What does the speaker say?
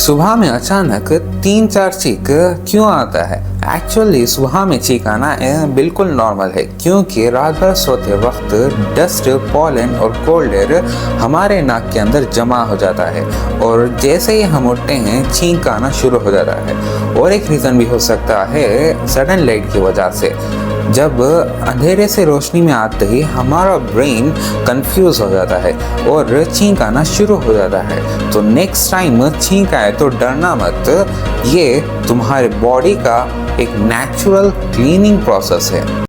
सुबह में अचानक 3-4 छींक क्यों आता है? एक्चुअली सुबह में छींक आना बिल्कुल नॉर्मल है, क्योंकि रात भर सोते वक्त डस्ट, पॉलन और कोल्ड एयर हमारे नाक के अंदर जमा हो जाता है और जैसे ही हम उठते हैं छींक आना शुरू हो जाता है। और एक रीज़न भी हो सकता है सडन लाइट की वजह से। जब अंधेरे से रोशनी में आते ही हमारा ब्रेन कंफ्यूज हो जाता है और छींक आना शुरू हो जाता है। तो नेक्स्ट टाइम छींक आए तो डरना मत, ये तुम्हारे बॉडी का एक नेचुरल क्लीनिंग प्रोसेस है।